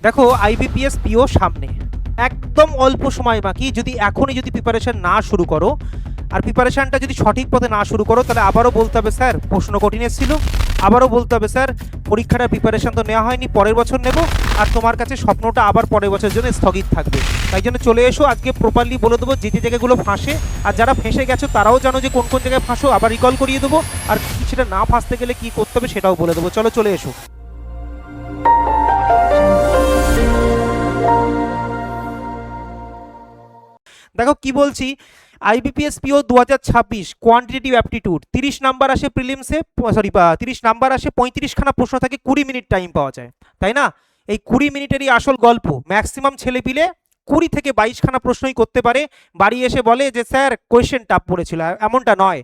দেখো আইবিপিএস পিও সামনে, একদম অল্প সময় বাকি। যদি এখনই যদি প্রিপারেশন না শুরু করো আর প্রিপারেশনটা যদি সঠিক পথে না শুরু করো, তাহলে আবারও বলতে হবে স্যার প্রশ্ন কঠিন এসেছিল, আবারও বলতে হবে স্যার পরীক্ষাটার প্রিপারেশন তো নেওয়া হয়নি, পরের বছর নেব, আর তোমার কাছে স্বপ্নটা আবার পরের বছরের জন্য স্থগিত থাকবে। তাই জন্য চলে এসো, আজকে প্রপারলি বলে দেবো যে যে জায়গাগুলো ফাঁসে, আর যারা ফেঁসে গেছো তারাও জানো যে কোন কোন জায়গায় ফাঁসো, আবার রিকল করিয়ে দেবো, আর সেটা না ফাঁসতে গেলে কী করতে হবে সেটাও বলে দেবো। চলো চলে এসো। দেখো কি বলছি, IBPS PO 2026 quantitative aptitude 30 number আসে প্রিলিমসে, সরি 30 নাম্বার আসে, 35খানা প্রশ্ন থাকে, 20 মিনিট টাইম পাওয়া যায়, তাই না? এই 20 মিনিটেরই আসল গল্প। ম্যাক্সিমাম ছেলেপিলে 20 থেকে 22খানা প্রশ্নই করতে পারে, বাড়ি এসে বলে যে স্যার কোয়েশ্চেন টাফ পড়েছিল। এমনটা নয়,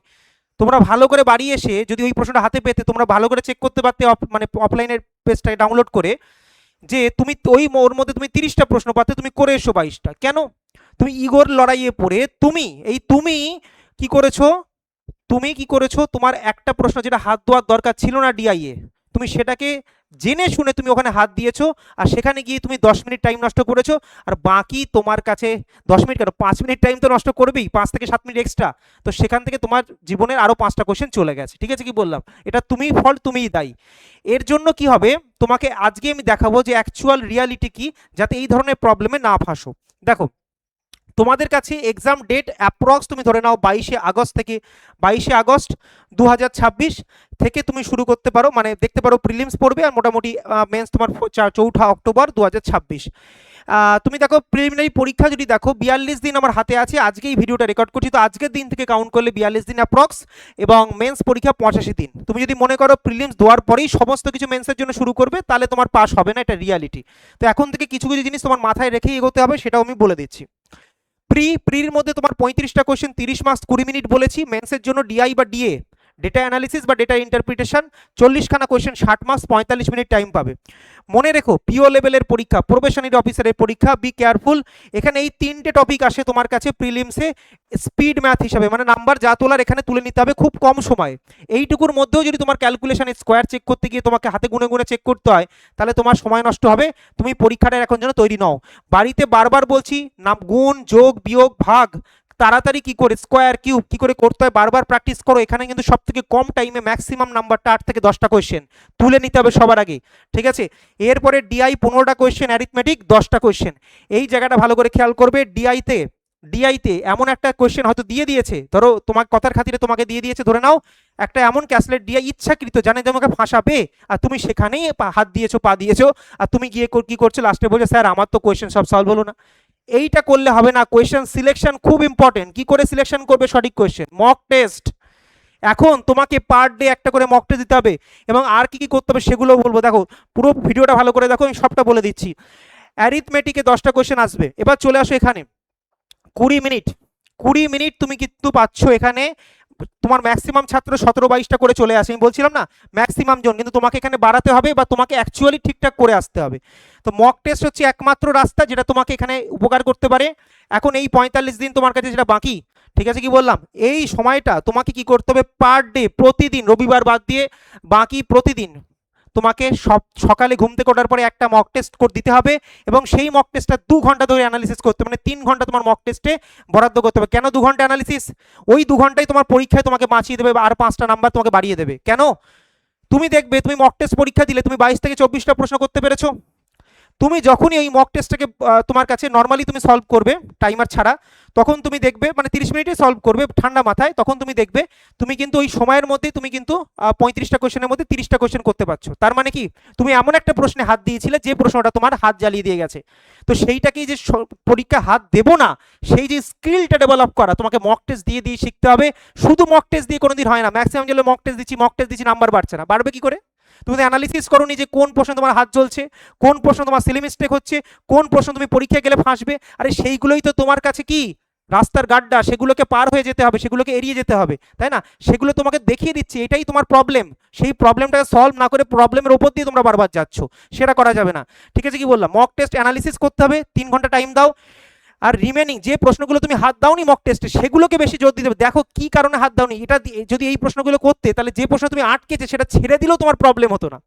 তোমরা ভালো করে বাড়ি এসে যদি ওই প্রশ্নটা হাতে পেতে তোমরা ভালো করে চেক করতে পারতে, মানে অফলাইনের পেজটাকে ডাউনলোড করে, যে তুমি ওই ওর মধ্যে তুমি 30টা প্রশ্ন পাতে, তুমি করে এসো 22টা। কেন? তুমি ইগোর লড়াইয়ে পড়ে তুমি কি করেছো, তোমার একটা প্রশ্ন যেটা হাত দেওয়ার দরকার ছিল না ডিআইএ, তুমি সেটাকে জেনে শুনে তুমি ওখানে হাত দিয়েছো, আর সেখানে গিয়ে তুমি 10 মিনিট টাইম নষ্ট করেছো। আর বাকি তোমার কাছে 10 মিনিট কেন, 5 মিনিট টাইম তো নষ্ট করবেই, 5 থেকে 7 মিনিট এক্সট্রা। তো সেখান থেকে তোমার জীবনের আরও 5টা কোশ্চেন চলে গেছে। ঠিক আছে, কি বললাম? এটা তুমিই ফল্ট, তুমিই দায়ী। এর জন্য কি হবে, তোমাকে আজকে আমি দেখাবো যে অ্যাকচুয়াল রিয়ালিটি কি, যাতে এই ধরনের প্রবলেমে না ফাঁসো। দেখো তোমাদের কাছে এক্সাম ডেট অ্যাপ্রক্স তুমি ধরে নাও 22শে আগস্ট থেকে, 22শে আগস্ট 2026 থেকে তুমি শুরু করতে পারো, মানে দেখতে পারো প্রিলিমস পড়বে, আর মোটামুটি মেন্স তোমার 4 অক্টোবর 2026। তুমি দেখো প্রিলিমিনারি পরীক্ষা যদি দেখো 42 দিন আমার হাতে আছে, আজকেই ভিডিওটা রেকর্ড করছি, তো আজকের দিন থেকে কাউন্ট করলে 42 দিন অ্যাপ্রক্স, এবং মেন্স পরীক্ষা 85 দিন। তুমি যদি মনে করো প্রিলিমস দেওয়ার পরেই সমস্ত কিছু মেন্সের জন্য শুরু করবে, তাহলে তোমার পাস হবে না, এটা রিয়ালিটি। তো এখন থেকে কিছু কিছু জিনিস তোমার মাথায় রেখেই এগোতে হবে, সেটাও আমি বলে দিচ্ছি। প্রির মধ্যে তোমার 35টা কোশ্চেন, 30 মার্কস, 20 মিনিট বলেছি। মেন্সের জন্য ডিআই বা ডিএ, ডেটা অ্যানালিসিস বা ডেটা ইন্টারপ্রিটেশন, 40খানা কোশ্চেন, 60 মার্কস, 45 মিনিট টাইম পাবে। মনে রেখো পিও লেভেলের পরীক্ষা, প্রবেশনারি অফিসারের পরীক্ষা, বি কেয়ারফুল। এখানে এই 3টে টপিক আসে তোমার কাছে প্রিলিমসে স্পিড ম্যাথ হিসাবে, মানে নাম্বার যা তোলার এখানে তুলে নিতে হবে খুব কম সময়ে। এইটুকুর মধ্যেও যদি তোমার ক্যালকুলেশন স্কোয়ার চেক করতে গিয়ে তোমাকে হাতে গুনে গুনে চেক করতে হয়, তাহলে তোমার সময় নষ্ট হবে। তুমি পরীক্ষাটা এখন যেন তৈরি নও। বাড়িতে বারবার বলছি, নাম গুণ যোগ বিয়োগ ভাগ তাড়াতাড়ি কি করে, স্কোয়ার কিউব কি করে করতে হয় বারবার প্র্যাকটিস করো। এখানে কিন্তু সব থেকে কম টাইমে ম্যাক্সিমাম নাম্বারটা 8 থেকে 10টা কোয়েশ্চেন তুলে নিতে হবে সবার আগে। ঠিক আছে, এরপরে ডিআই 15টা কোয়েশ্চেন, অ্যারিথমেটিক 10টা কোয়েশ্চেন। এই জায়গাটা ভালো করে খেয়াল করবে। ডিআইতে এমন একটা কোয়েশ্চেন হয়তো দিয়ে দিয়েছে, ধরো তোমার কথার খাতিরে তোমাকে দিয়ে দিয়েছে, ধরে নাও একটা এমন ক্যাসলেট ডিআই ইচ্ছাকৃত জানে তোমাকে ফাঁসাবে, আর তুমি সেখানেই হাত দিয়েছো, পা দিয়েছো, আর তুমি গিয়ে কি করছো, লাস্টে বলছো স্যার আমার তো কোয়েশ্চেন সব সলভ হলো না। এইটা করলে হবে না। কোয়েশ্চেন সিলেকশন খুব ইম্পর্টেন্ট। কি করে সিলেকশন করবে সঠিক কোয়েশ্চেন? Mock test. এখন তোমাকে পার ডে একটা করে মক টেস্ট দিতে হবে, এবং আর কি কি করতে হবে সেগুলো বলবো। দেখো পুরো ভিডিওটা ভালো করে দেখো, আমি সবটা বলে দিচ্ছি। অ্যারিথমেটিকে 10টা কোয়েশ্চেন আসবে। এবার চলে আসো এখানে 20 মিনিট তুমি কিন্তু পাচ্ছ এখানে। তোমার ম্যাক্সিমাম ছাত্র 17-22টা করে চলে আসে, আমি বলছিলাম না ম্যাক্সিমাম জন, কিন্তু তোমাকে এখানে বাড়াতে হবে বা তোমাকে অ্যাকচুয়ালি ঠিকঠাক করে আসতে হবে। তো মক টেস্ট হচ্ছে একমাত্র রাস্তা যেটা তোমাকে এখানে উপকার করতে পারে। এখন এই 45 দিন তোমার কাছে যেটা বাকি, ঠিক আছে, কি বললাম, এই সময়টা তোমাকে কি করতে হবে, পার ডে প্রতিদিন, রবিবার বাদ দিয়ে বাকি প্রতিদিন তোমাকে সকালে ঘুম থেকে ওঠার পরে একটা মক টেস্ট দিতে হবে, এবং সেই মক টেস্টটা 2 ঘন্টা ধরে অ্যানালিসিস করতে, মানে 3 ঘন্টা তোমার মক টেস্টে বরাদ্দ করতে হবে। কেন 2 ঘন্টা অ্যানালিসিস? ওই 2 ঘন্টায় তোমার পরীক্ষায় তোমাকে বাঁচিয়ে দেবে, আর 5টা নাম্বার তোমাকে বাড়িয়ে দেবে। কেন? তুমি দেখবে তুমি মক টেস্ট পরীক্ষা দিলে তুমি 22 থেকে 24টা প্রশ্ন করতে পেরেছো। তুমি যখনই এই মক টেস্টটাকে তোমার কাছে নর্মালি তুমি সলভ করবে টাইমার ছাড়া, তখন তুমি দেখবে, মানে 30 মিনিটে সলভ করবে ঠান্ডা মাথায়, তখন তুমি দেখবে তুমি কিন্তু ওই সময়ের মধ্যে তুমি কিন্তু 35টা কোশ্চেনের মধ্যে 30টা কোশ্চেন করতে পারছো। তার মানে কি, তুমি এমন একটা প্রশ্নে হাত দিয়েছিলে যে প্রশ্নটা তোমার হাত জ্বালিয়ে দিয়ে গেছে। তো সেইটাকেই যে পরীক্ষা হাত দেবো না, সেই যে স্কিলটা ডেভেলপ করা, তোমাকে মক টেস্ট দিয়ে দিয়ে শিখতে হবে। শুধু মক টেস্ট দিয়ে কোনোদিন হয় না। ম্যাক্সিমাম যেগুলো মক টেস্ট দিচ্ছি নাম্বার বাড়ছে না, বাড়বে কি করে? তুমি তো অ্যানালিসিস করোনি যে কোন প্রশ্ন তোমার হাত জ্বলছে, কোন প্রশ্ন তোমার সিলি মিস্টেক হচ্ছে, কোন প্রশ্ন তুমি পরীক্ষায় গেলে ফাঁসবে। আরে সেইগুলোই তো তোমার কাছে কি রাস্তার গাড্ডা, সেগুলোকে পার হয়ে যেতে হবে, সেগুলোকে এড়িয়ে যেতে হবে, তাই না? সেগুলো তোমাকে দেখিয়ে দিচ্ছে, এটাই তোমার প্রবলেম। সেই প্রবলেমটাকে সলভ না করে প্রবলেমের ওপর দিয়ে তোমরা বারবার যাচ্ছ, সেটা করা যাবে না। ঠিক আছে, কি বললাম, মক টেস্ট অ্যানালিসিস করতে হবে, 3 ঘন্টা টাইম দাও। আর রিমেনিং যে প্রশ্নগুলো তুমি হাত দাওনি মক টেস্টে, সেগুলোকে বেশি জোর দিতে হবে। দেখো কি কারণে হাত দাওনি, এটা যদি এই প্রশ্নগুলো করতে, তাহলে যে প্রশ্ন তুমি আটকেছে সেটা ছেড়ে দিলেও তোমার প্রবলেম হতো না।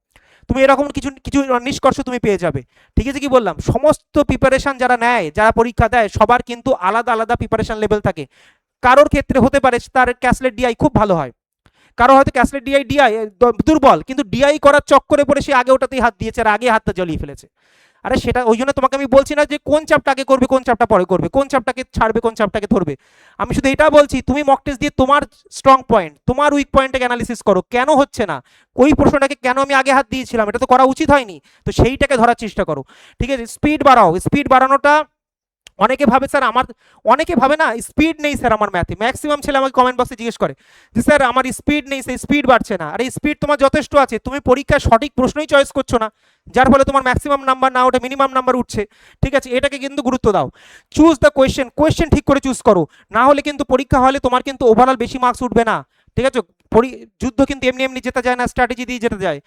তুমি এরকম কিছু কিছু নিষ্কর্ষ তুমি পেয়ে যাবে। ঠিক আছে কি বললাম, সমস্ত প্রিপারেশন যারা নেয়, যারা পরীক্ষা দেয়, সবার কিন্তু আলাদা আলাদা প্রিপারেশন লেভেল থাকে। কারোর ক্ষেত্রে হতে পারে তার ক্যাসলেট ডিআই খুব ভালো হয়, কারো হয়তো ক্যাসলেট ডিআই দুর্বল, কিন্তু ডিআই করার চক্করে পড়ে সে আগে ওটাতেই হাত দিয়েছে আর আগে হাতটা জ্বালিয়ে ফেলেছে। আরে সেটা ওই জন্য তোমাকে আমি বলছি না যে কোন চ্যাপ্টার আগে করবে কোন চ্যাপ্টার পরে করবে, কোন চ্যাপ্টারকে ছাড়বে কোন চ্যাপ্টারকে ধরবে। আমি শুধু এটা বলছি তুমি মক টেস্ট দিয়ে তোমার স্ট্রং পয়েন্ট, তোমার উইক পয়েন্টটাকে অ্যানালিসিস করো, কেন হচ্ছে না, ওই প্রশ্নটাকে কেন আমি আগে হাত দিয়েছিলাম, এটা তো করা উচিত হয়নি, তো সেইটাকে ধরার চেষ্টা করো। ঠিক আছে, স্পিড বাড়াও। স্পিড বাড়ানোটা অনেকে ভাবে স্যার আমার, অনেকে ভাবে না স্পিড নেই স্যার আমার ম্যাথে, ম্যাক্সিমাম ছেলে আমাকে কমেন্ট বক্সে জিজ্ঞেস করে যে স্যার আমার স্পিড নেই, সেই স্পিড বাড়ছে না। আরে স্পিড তোমার যথেষ্ট আছে, তুমি পরীক্ষায় সঠিক প্রশ্নই চয়েস করছো না, যার ফলে তোমার ম্যাক্সিমাম নাম্বার না ওঠে মিনিমাম নাম্বার উঠছে। ঠিক আছে, এটাকে কিন্তু গুরুত্ব দাও। চুজ দ্য কোয়েশ্চেন, কোয়েশ্চেন ঠিক করে চুজ করো, না হলে কিন্তু পরীক্ষা হলে তোমার কিন্তু ওভারঅল বেশি মার্কস উঠবে না। ঠিক আছে, যুদ্ধ কিন্তু এমনি এমনি জেতা যায় না, স্ট্র্যাটেজি দিয়ে যেতে যায়।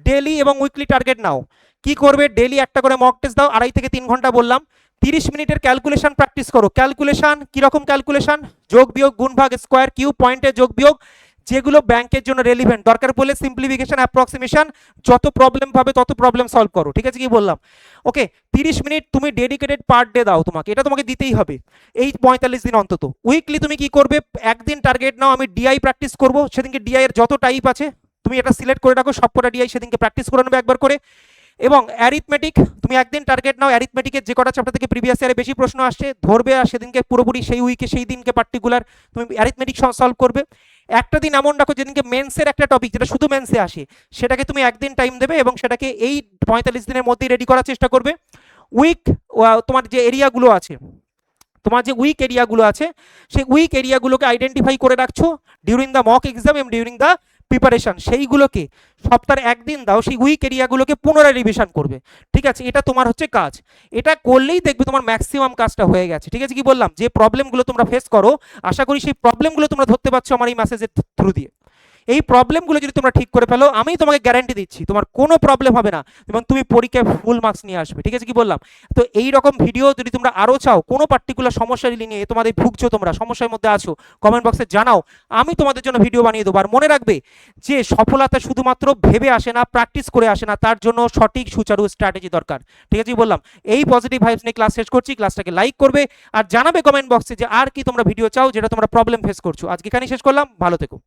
ডেলি এবং উইকলি টার্গেট নাও। কি করবে, ডেলি একটা করে মক টেস্ট দাও, 2.5 থেকে 3 ঘন্টা বললাম। 30 মিনিটের ক্যালকুলেশন প্র্যাকটিস করো। ক্যালকুলেশন কিরকম ক্যালকুলেশন, যোগ বিয়োগ গুণ ভাগ স্কোয়ার কিউব পয়েন্টে যোগ বিয়োগ, যেগুলো ব্যাংকের জন্য রেলিভেন্ট, দরকার পড়লে সিম্পলিফিকেশন অ্যাপ্রক্সিমেশন, যত প্রবলেম পাবে তত প্রবলেম সলভ করো। ঠিক আছে কি বললাম, ওকে। 30 মিনিট তুমি ডেডিকেটেড পার ডে দাও, তোমাকে এটা তোমাকে দিতেই হবে এই 45 দিন অন্তত। উইকলি তুমি কি করবে, একদিন টার্গেট নাও আমি ডিআই প্র্যাকটিস করবো, সেদিনকে ডিআই এর যত টাইপ আছে তুমি এটা সিলেক্ট করে রাখো, সবকটা ডিআই সেদিনকে প্র্যাকটিস করে নেবে একবার করে। এবং অ্যারিথমেটিক তুমি একদিন টার্গেট নাও, অ্যারিথমেটিকের যে কটা চ্যাপ্টার থেকে প্রিভিয়াস ইয়ারে বেশি প্রশ্ন আসছে ধরবে, আর সেদিনকে পুরোপুরি সেই উইকে সেই দিনকে পার্টিকুলার তুমি অ্যারিথমেটিক সলভ করবে। একটা দিন এমন রাখো যেদিনকে মেন্সের একটা টপিক যেটা শুধু মেন্সে আসে, সেটাকে তুমি একদিন টাইম দেবে এবং সেটাকে এই 45 দিনের মধ্যেই রেডি করার চেষ্টা করবে। উইক তোমার যে এরিয়াগুলো আছে, তোমার যে উইক এরিয়াগুলো আছে সেই উইক এরিয়াগুলোকে আইডেন্টিফাই করে রাখছো ডিউরিং দ্য মক এক্সাম এবং ডিউরিং দ্য প্রিপারেশন, সেইগুলোকে সপ্তাহে একদিন দাও, সেই উইক এরিয়াগুলোকে পুনরায় রিভিশন করবে। ঠিক আছে, এটা তোমার হচ্ছে কাজ, এটা করলেই দেখবে তোমার ম্যাক্সিমাম কাজটা হয়ে গেছে। ঠিক আছে কি বললাম, যে প্রবলেমগুলো তোমরা ফেস করো আশা করি সেই প্রবলেমগুলো তোমরা ধরতে পারছো আমার এই মেসেজের থ্রু দিয়ে। এই প্রবলেমগুলো যদি তোমরা ঠিক করে ফেলো আমি তোমাকে গ্যারান্টি দিচ্ছি তোমার কোনো প্রবলেম হবে না এবং তুমি পরীক্ষায় ফুল মার্কস নিয়ে আসবে। ঠিক আছে কি বললাম, তো এই রকম ভিডিও যদি তোমরা আরও চাও, কোনো পার্টিকুলার সমস্যা নিয়ে তোমাদের ভুগছো, তোমরা সমস্যার মধ্যে আছো, কমেন্ট বক্সে জানাও, আমি তোমাদের জন্য ভিডিও বানিয়ে দেবো। আর মনে রাখবে যে সফলতা শুধুমাত্র ভেবে আসে না, প্র্যাকটিস করে আসে না, তার জন্য সঠিক সুচারু স্ট্র্যাটেজি দরকার। ঠিক আছে কি বললাম, এই পজিটিভ ভাইবস নিয়ে ক্লাস শেষ করছি। ক্লাসটাকে লাইক করবে আর জানাবে কমেন্ট বক্সে যে আর কি তোমরা ভিডিও চাও যেটা তোমরা প্রবলেম ফেস করছো। আজকে এখানেই শেষ করলাম, ভালো থেকো।